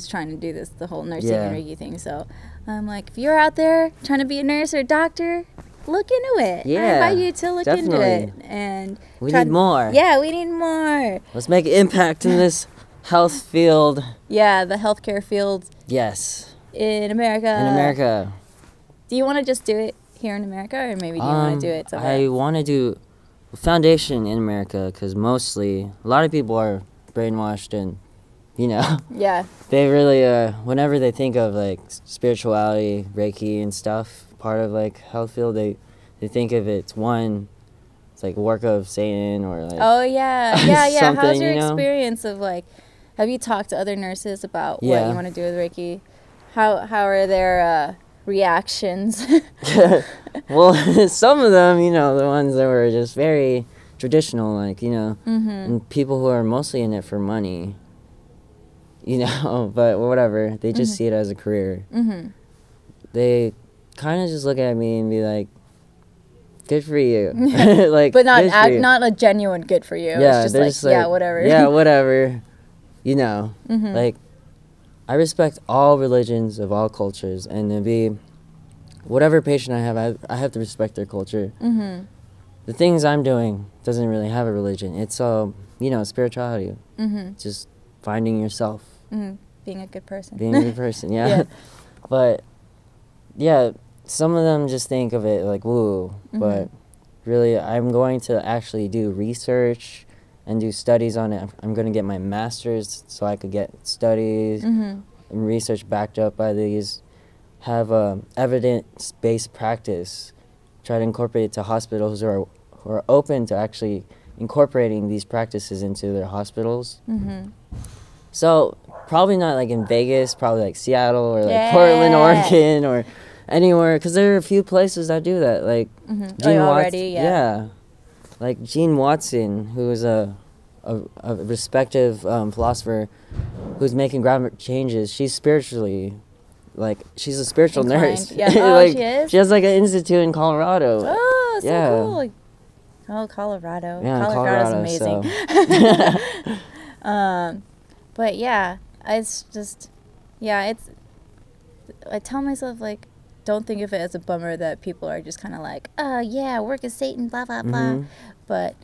trying to do this, the whole nursing and Reiki thing. So I'm like, if you're out there trying to be a nurse or a doctor, look into it. Yeah, I invite you to look into definitely. it. And We need more. Yeah, we need more. Let's make an impact in this health field. Yeah, the healthcare field Yes. in America. In America. Do you want to just do it here in America, or maybe do you want to do it somewhere? I want to do a foundation in America, because mostly a lot of people are brainwashed, and Yeah. they really whenever they think of like spirituality, Reiki and stuff, part of like health field, they think of it's like work of Satan, or like Oh yeah. How's something, your you know? experience of like, have you talked to other nurses about what Yeah. you want to do with Reiki? How are their reactions? Well, some of them, the ones that were just very traditional, like, and people who are mostly in it for money, but whatever, they just see it as a career. They kind of just look at me and be like, good for you. Like, But good for you. not a genuine good for you. Yeah, it's they're just like, yeah, whatever. Yeah, whatever. Like, I respect all religions of all cultures, and to be whatever patient I have, I have to respect their culture. The things I'm doing doesn't really have a religion. It's spirituality. Just finding yourself. Being a good person. Being a good person, yeah. Yeah. But yeah, some of them just think of it like woo, but really I'm going to actually do research and do studies on it. I'm going to get my master's so I could get studies and research backed up by these, have evidence-based practice, try to incorporate it to hospitals who are open to actually incorporating these practices into their hospitals. So probably not like in Vegas, probably like Seattle or like Portland, Oregon, or anywhere, because there are a few places that do that, like Gene Watson. Like Gene Watson, who is a respected philosopher who's making ground changes. She's spiritually, she's a spiritual nurse. Yeah. Oh, she is? She has like an institute in Colorado. Oh, so Yeah. cool. Oh, Colorado. Yeah, Colorado's Colorado, amazing. so. But yeah, it's just, yeah, I tell myself, like, don't think of it as a bummer that people are just kind of like, oh, yeah, work is Satan, blah, blah, blah. But,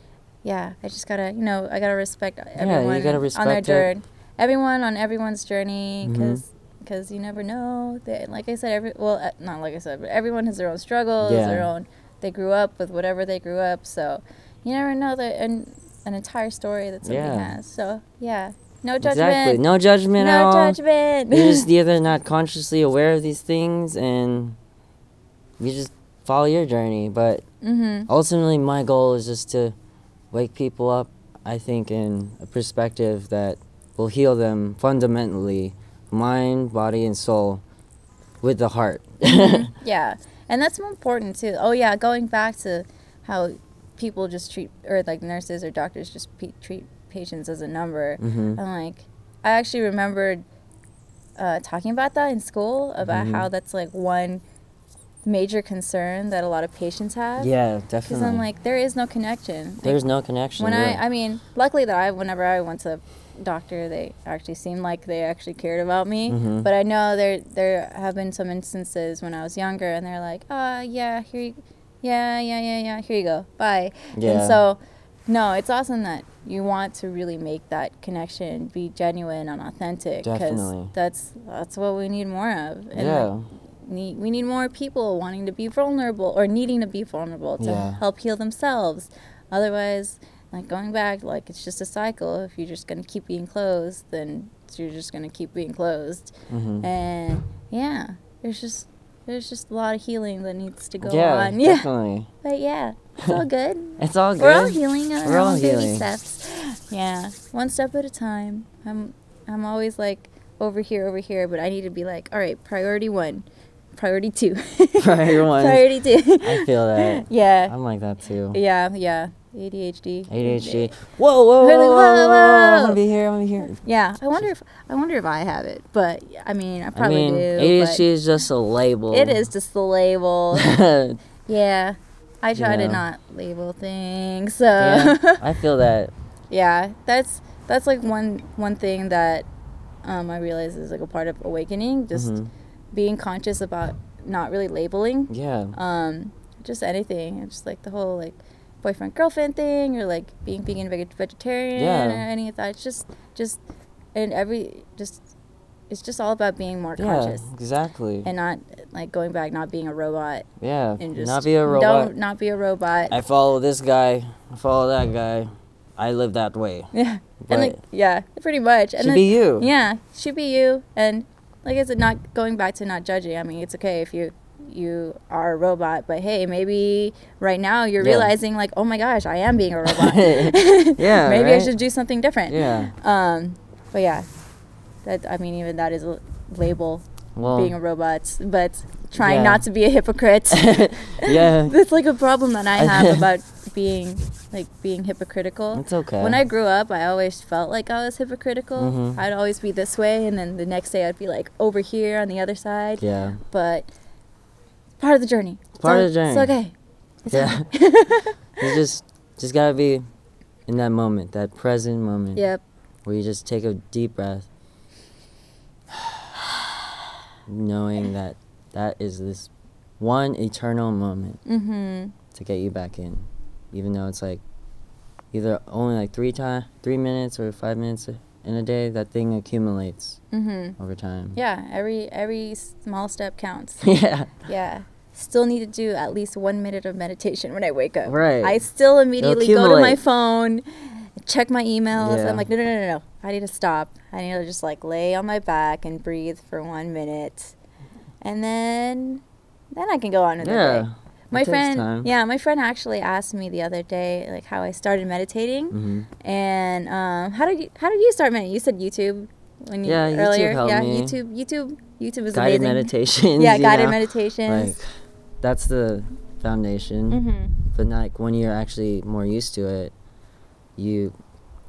yeah, I just gotta, I gotta respect everyone you gotta respect on their journey. Everyone on everyone's journey, because you never know. Like I said, not like I said, but everyone has their own struggles, they grew up with whatever they grew up, so you never know an entire story that somebody has. So, yeah. No judgment. Exactly. No judgment at all. No judgment. You're just either not consciously aware of these things and you just follow your journey. But ultimately, my goal is just to wake people up, I think, in a perspective that will heal them fundamentally, mind, body, and soul, with the heart. Yeah. And that's more important, too. Oh, yeah, going back to how people just treat, or like nurses or doctors just treat patients as a number. I'm like, I actually remembered talking about that in school, about how that's like one major concern that a lot of patients have. Yeah, definitely. Because I'm like, there is no connection. There's no connection. I mean, luckily that whenever I went to doctor, they actually seemed like they actually cared about me. But I know there have been some instances when I was younger, and they're like, yeah, here you go, bye. And so, no, it's awesome that you want to really make that connection, be genuine and authentic, because that's what we need more of. And we need more people wanting to be vulnerable or needing to be vulnerable to help heal themselves. Otherwise, like going back, like it's just a cycle. If you're just going to keep being closed, then you're just going to keep being closed. And yeah, there's just a lot of healing that needs to go on. Yeah, definitely. But yeah, it's all good. It's all good. We're all healing on our own baby steps. Yeah, one step at a time. I'm always like over here, but I need to be like, all right, priority 1, priority 2. Priority 1. Priority 2. I feel that. Yeah. I'm like that too. Yeah. ADHD. Whoa. I want to be here. Yeah, I wonder if I have it, but I mean, I probably do. ADHD is just a label. It is just the label. Yeah, I try to not label things. So yeah, I feel that. Yeah, that's like one thing that I realize is like a part of awakening, just being conscious about not really labeling. Yeah. Just anything. It's just like the whole like boyfriend girlfriend thing, or like being vegan, vegetarian, or any of that. It's just it's just all about being more conscious. Exactly. And not like going back, not being a robot. Yeah. And just not be a robot. Not be a robot. I follow this guy. I follow that guy. I live that way. Yeah. And like, yeah, pretty much. And should be you. Yeah, should be you. And like I said, not going back to not judging. I mean, it's okay if you are a robot, but hey, maybe right now you're realizing like, oh my gosh, I am being a robot. Yeah. Maybe I should do something different. Yeah. But yeah, even that is a label, being a robot, but trying not to be a hypocrite. Yeah. That's like a problem that I have about being hypocritical. It's okay. When I grew up, I always felt like I was hypocritical. I'd always be this way, and then the next day I'd be like over here on the other side. Yeah. But part of the journey. It's okay. It's yeah. You just gotta be in that moment, that present moment. Yep. Where you just take a deep breath, knowing that is this one eternal moment to get you back in, even though it's like either only like 3 minutes or 5 minutes in a day. That thing accumulates over time. Yeah, every small step counts. Yeah. Still need to do at least 1 minute of meditation when I wake up. Right. I still immediately go to my phone, check my emails. I'm like, no. I need to stop. I need to just like lay on my back and breathe for 1 minute, and then I can go on with the day. My friend actually asked me the other day like how I started meditating, and how did you start meditating? You said YouTube when you earlier. YouTube helped me. YouTube is guided amazing. Meditations. Yeah, guided meditations. Like, that's the foundation. But like when you're actually more used to it, you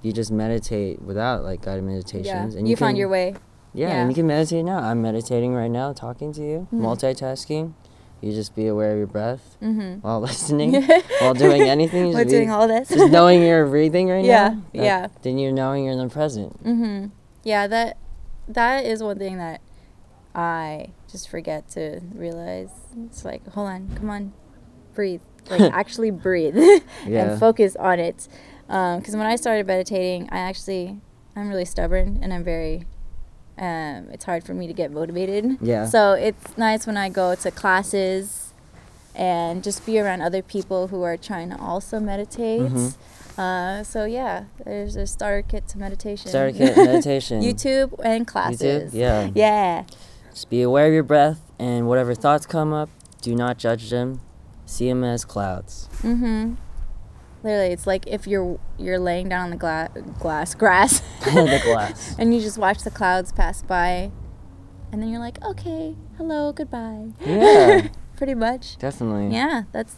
just meditate without like guided meditations, and you found your way. Yeah, and you can meditate now. I'm meditating right now, talking to you, multitasking. you just be aware of your breath Mm-hmm. while listening, while doing anything. While doing all this. Just knowing you're breathing right now. Yeah. Then you're knowing you're in the present. Mm-hmm. Yeah, that is one thing that I just forget to realize. It's like, hold on, come on, breathe. Like, actually breathe and focus on it. Because when I started meditating, I'm really stubborn, and I'm very, it's hard for me to get motivated. Yeah. So it's nice when I go to classes and just be around other people who are trying to also meditate. Mm-hmm. So yeah, there's a starter kit to meditation. Starter kit meditation. YouTube and classes. YouTube? Yeah. Yeah. Just be aware of your breath, and whatever thoughts come up, do not judge them. See them as clouds. Mm-hmm. Literally, it's like if you're laying down on the grass, The glass. and you just watch the clouds pass by, and then you're like, okay, hello, goodbye. Yeah. Pretty much. Definitely. Yeah, that's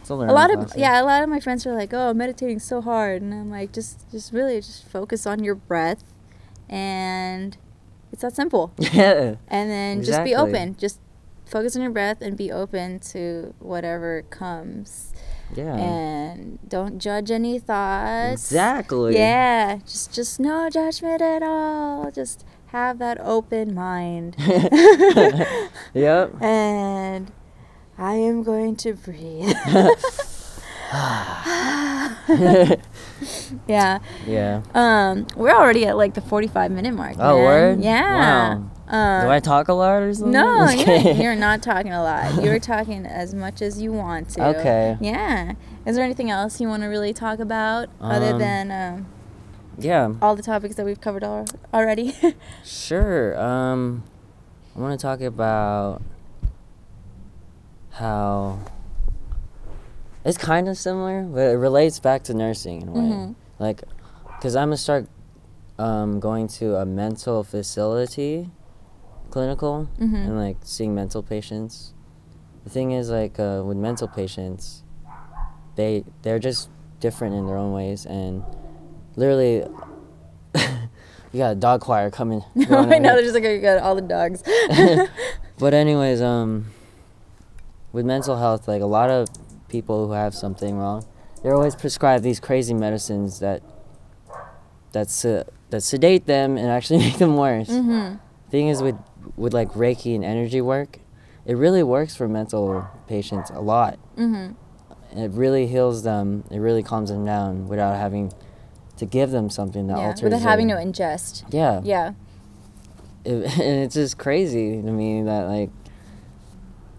It's a a lot learning process. a lot of my friends are like, oh, meditating's so hard, and I'm like, just really just focus on your breath, and it's that simple. Yeah. And then just Exactly. be open. Just focus on your breath and be open to whatever comes. Yeah. And don't judge any thoughts. Exactly. Yeah. Just no judgment at all. Just have that open mind. Yep. And I am going to breathe. Yeah. Yeah. We're already at like the 45-minute mark. Oh, man. word? Yeah. Wow. Do I talk a lot or something? No, Okay. you're not talking a lot. You're talking as much as you want to. Okay. Yeah. Is there anything else you want to really talk about other than Yeah. all the topics that we've covered already? Sure. I want to talk about how it's kind of similar, but it relates back to nursing in a way. Mhm. Like, because I'm going to start going to a mental facility clinical Mhm. and, like, seeing mental patients. The thing is, like, with mental patients, they're just different in their own ways, and literally you got a dog choir coming. I know, they're just like, you got all the dogs. But anyways, with mental health, like, a lot of people who have something wrong, they're always prescribed these crazy medicines that sedate them and actually make them worse. Mm-hmm. Thing is, with like Reiki and energy work, it really works for mental patients a lot. Mm-hmm. It really heals them. It really calms them down without having to give them something that alters without having to their- ingest. Yeah. Yeah. And it's just crazy to me that, like,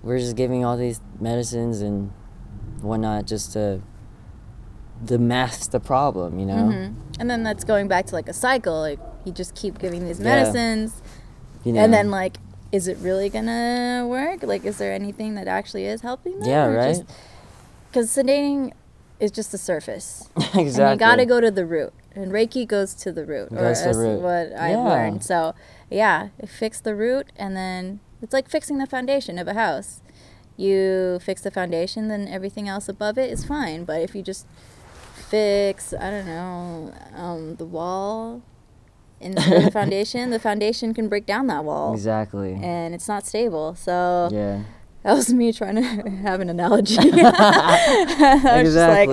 we're just giving all these medicines and whatnot just to mask the problem, you know? Mm-hmm. And then that's going back to like a cycle. Like, you just keep giving these Yeah. medicines, You know? and then like, is it really gonna work? Like, is there anything that actually is helping them? Yeah, or right? Because sedating is just the surface. Exactly. And you gotta go to the root. And Reiki goes to the root. Goes to the that's root. what I've Yeah. learned. So, yeah, fix the root, and then it's like fixing the foundation of a house. You fix the foundation, then everything else above it is fine. But if you just fix, I don't know, the wall instead of the foundation can break down that wall. Exactly. And it's not stable. So Yeah. that was me trying to have an analogy. I was just like,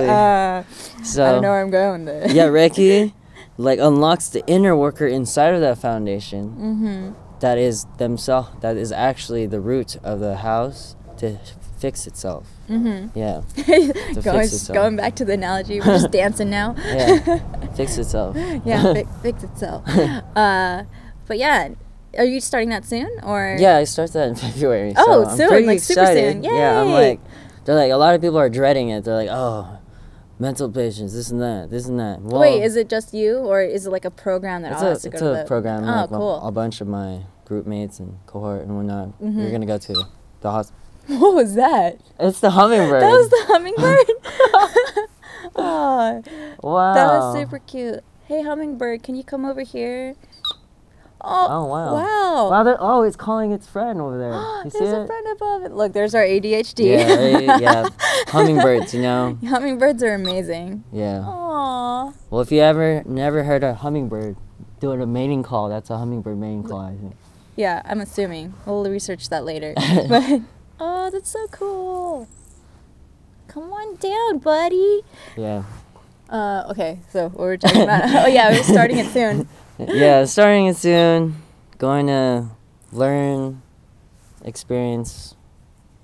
So I don't know where I'm going there. yeah, Reiki, like, unlocks the inner worker inside of that foundation. Mm-hmm. That is actually the root of the house to fix itself. Mm-hmm. Yeah. To fix itself. Going back to the analogy, we're just dancing now. Yeah. Fix itself. Yeah, fix itself. But yeah, are you starting that soon, or? Yeah, I start that in February. Oh, so I'm soon, pretty like super excited. soon. Yeah, I'm Yay. like, they're like, a lot of people are dreading it. They're like, oh, mental patients, this and that, this and that. Well, Wait, is it just you, or is it like a program that all has to go it's to a the? program. Oh, like, cool. A bunch of my group mates and cohort and whatnot. Mhm. We're gonna go to the hospital. What was that? It's the hummingbird. That was the hummingbird. Oh, Wow. that was super cute. Hey, hummingbird, can you come over here? Oh, wow. Wow. Wow, it's calling its friend over there. You see There's a it? friend above it. Look, there's our ADHD. Yeah. Hummingbirds, you know? Hummingbirds are amazing. Yeah. Aww. Well, if you never heard a hummingbird doing a mating call, that's a hummingbird mating call, I think. Yeah, I'm assuming. We'll research that later. But Oh, that's so cool. Come on down, buddy. Yeah. Okay, so what were we talking about? Oh, yeah, we're starting it soon. Yeah, starting it soon. Going to learn, experience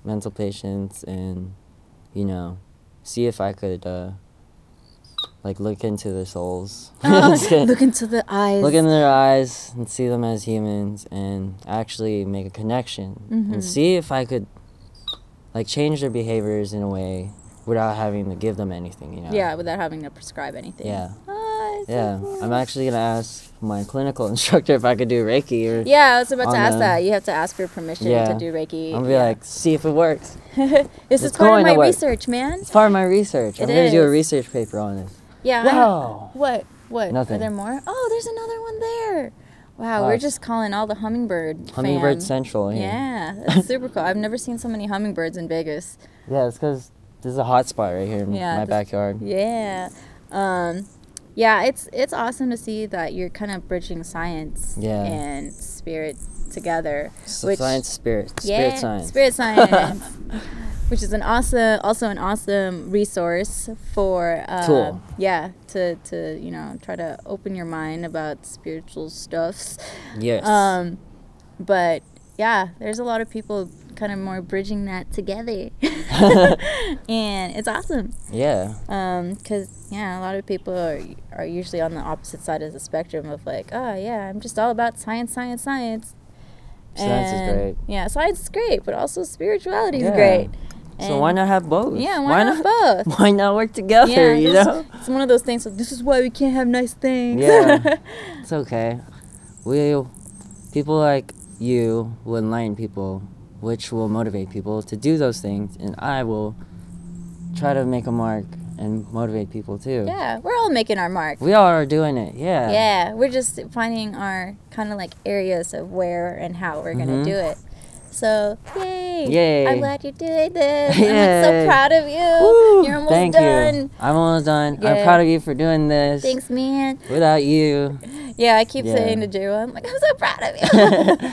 mental patients, and, you know, see if I could, like, look into their souls. Look into the eyes. Look into their eyes and see them as humans and actually make a connection. And see if I could, like, change their behaviors in a way without having to give them anything, you know? Yeah, without having to prescribe anything. Yeah. Oh, Yeah. so cool. I'm actually going to ask my clinical instructor if I could do Reiki. Or Yeah, I was about to on ask the- that. You have to ask for permission Yeah. to do Reiki. I'm going to be like, see if it works. This is It's part going of to my work. research, man. It's part of my research. I'm going to do a is. research paper on this. Yeah. Wow. What? Nothing. Are there more? Oh, there's another one there. Wow, Wow, we're it's- just calling all the hummingbird Hummingbird fam. Central here. Yeah, that's super cool. I've never seen so many hummingbirds in Vegas. Yeah, it's because there's a hot spot right here in Yeah, my backyard. Yeah. Yeah, it's awesome to see that you're kind of bridging science Yeah. and spirit together. So science, spirit. Yeah, Spirit science. Spirit science. Which is an awesome resource for Tool. Yeah, to you know, try to open your mind about spiritual stuffs. Yes. But yeah, there's a lot of people kind of more bridging that together. And it's awesome. Yeah. Because yeah, a lot of people are usually on the opposite side of the spectrum of like, oh yeah, I'm just all about science. Science is And, great. Yeah, science is great, but also spirituality is Yeah. great. So And- why not have both? Yeah, why not both? Why not work together, you know? It's one of those things. Like, this is why we can't have nice things. Yeah. It's okay. People like you will enlighten people, which will motivate people to do those things, and I will try to make a mark and motivate people too. Yeah, we're all making our mark. We all are doing it, yeah. Yeah, we're just finding our kind of like areas of where and how we're gonna do it. So, yay! Yay. I'm glad you're doing this. I'm Yay. so proud of you. Woo, You're almost thank done. you. I'm almost done. Yeah. I'm proud of you for doing this. Thanks, man. Without you. Yeah, I keep Yeah. saying to Jaeroll, I'm like, I'm so proud of you.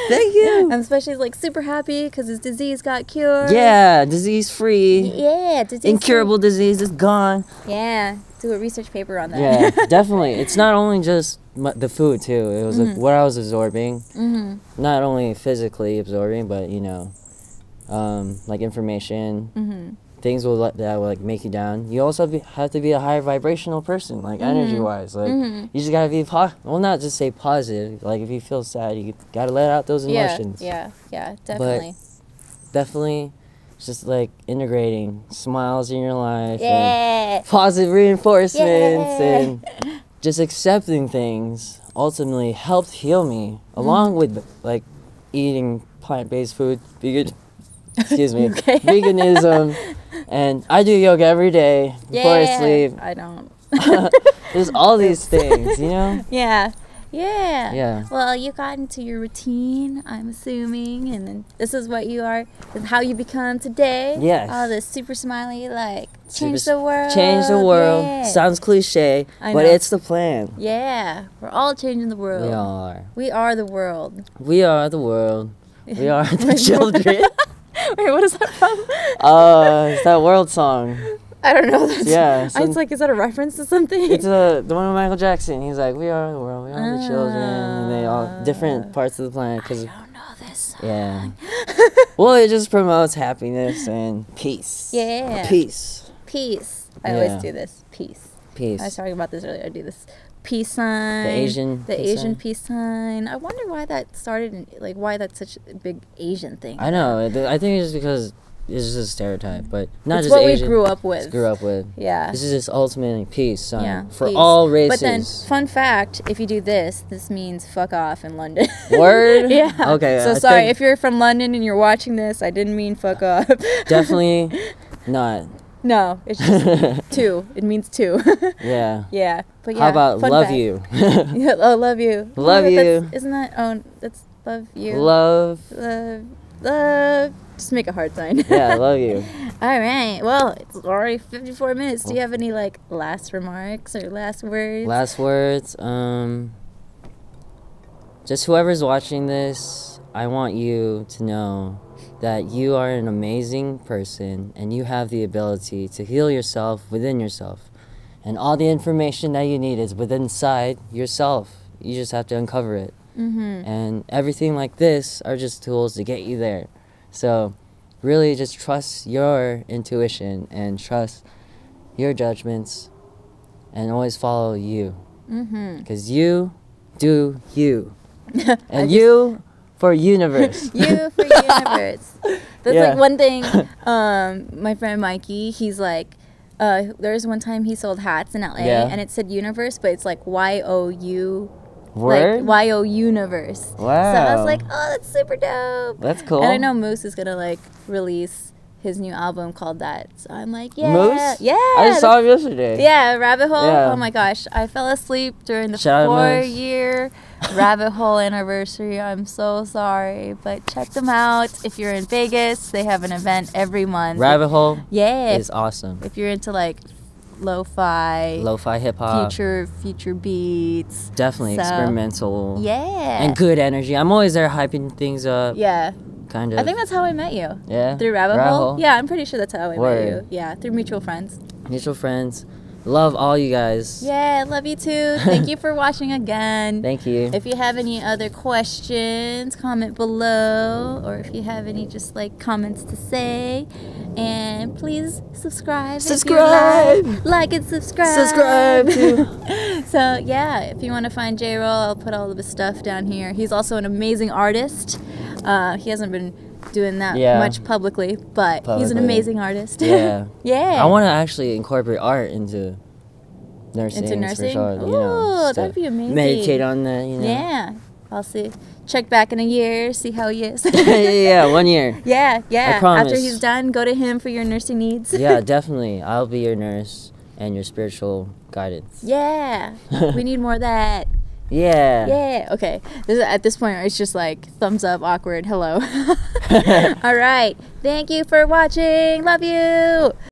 Thank you. I'm especially like super happy because his disease got cured. Yeah, disease free. Yeah, disease. Incurable disease is gone. Yeah, do a research paper on that. Yeah, definitely. It's not only just the food too. It was what I was absorbing. Not only physically absorbing, but you know, like information, things that will like make you down. You also have to be a higher vibrational person, like energy wise. Like you just gotta be well, not just say positive. Like if you feel sad, you gotta let out those emotions. Yeah, definitely. Definitely, just like integrating smiles in your life. Yeah. And positive reinforcements Yeah. and just accepting things ultimately helped heal me along with like eating plant-based food, Okay. veganism, and I do yoga every day before I sleep. I don't. There's all these things, you know? Yeah. Yeah. Well, you got into your routine, I'm assuming, and then this is what you are, this is how you become today. Yes. All this super smiley, like, change the world. Change the world. Yeah. Sounds cliche, I but know. it's the plan. Yeah. We're all changing the world. We all are. We are the world. We are the world. We are the children. Wait, what is that from? It's that world song. I don't know. That's, Yeah, I was like, is that a reference to something? It's the one with Michael Jackson. He's like, we are the world, we are the children, and they all different parts of the planet. Cause I don't know this. yeah, well, it just promotes happiness and peace. Yeah. Peace. Peace. I Yeah. always do this. Peace. Peace. I was talking about this earlier. I do this peace sign. Asian The peace Asian sign? peace sign. I wonder why that started. Like why that's such a big Asian thing. I know. I think it's just because it's just a stereotype, but not It's just what Asian. we grew up with. Yeah. This is just ultimately peace sign Yeah, for peace. all races. But then, fun fact: if you do this, this means fuck off in London. Word? Yeah. Okay, So I sorry think- if you're from London and you're watching this. I didn't mean fuck off. Definitely not. No, it's just two. It means two. Yeah. Yeah. But yeah. How about fun love fact. you? Yeah, oh, love you. Love Oh, you. Isn't that? Oh, that's love you. Love. Love. Just make a heart sign. Yeah, love you. All right. Well, it's already 54 minutes. Do you have any like last remarks or last words? Last words. Just whoever's watching this, I want you to know that you are an amazing person and you have the ability to heal yourself within yourself. And all the information that you need is within inside yourself. You just have to uncover it. And everything like this are just tools to get you there. So really just trust your intuition and trust your judgments and always follow you. Because you do you. And you for universe. You for universe. That's like one thing. My friend Mikey, he's like, there was one time he sold hats in LA and it said universe, but it's like YOU. Word? Like YO universe. Wow. So I was like, oh, that's super dope. That's cool. And I know Moose is gonna like release his new album called that. So I'm like, yeah. Moose? Yeah. I just saw him yesterday. Yeah, Rabbit Hole. Yeah. Oh my gosh. I fell asleep during the Shout out Moose. 4-year Rabbit Hole anniversary. I'm so sorry. But check them out. If you're in Vegas, they have an event every month. Rabbit Hole Yeah. is awesome. If you're into like lo-fi hip hop, future beats, definitely experimental, and good energy. I'm always there hyping things up. Yeah, kind of. I think that's how I met you. Yeah, through Rabbit Hole. Yeah, I'm pretty sure that's how I met you. Yeah, through mutual friends. Love all you guys. Yeah, love you too. Thank you for watching again. Thank you. If you have any other questions, comment below, or if you have any just like comments to say, and please subscribe. Like and subscribe too. So yeah, if you want to find Jaeroll, I'll put all of his stuff down here. He's also an amazing artist. He hasn't been doing that much publicly, but he's an amazing artist. Yeah. Yeah. I want to actually incorporate art into nursing. For sure, Ooh, that'd be amazing. Meditate on that, Yeah. I'll see. Check back in a year, see how he is. Yeah, 1 year. Yeah. I promise. After he's done, go to him for your nursing needs. Yeah, definitely. I'll be your nurse and your spiritual guidance. Yeah. We need more of that. Yeah. Yeah. Okay. At this point, it's just like thumbs up, awkward, hello. All right. Thank you for watching. Love you.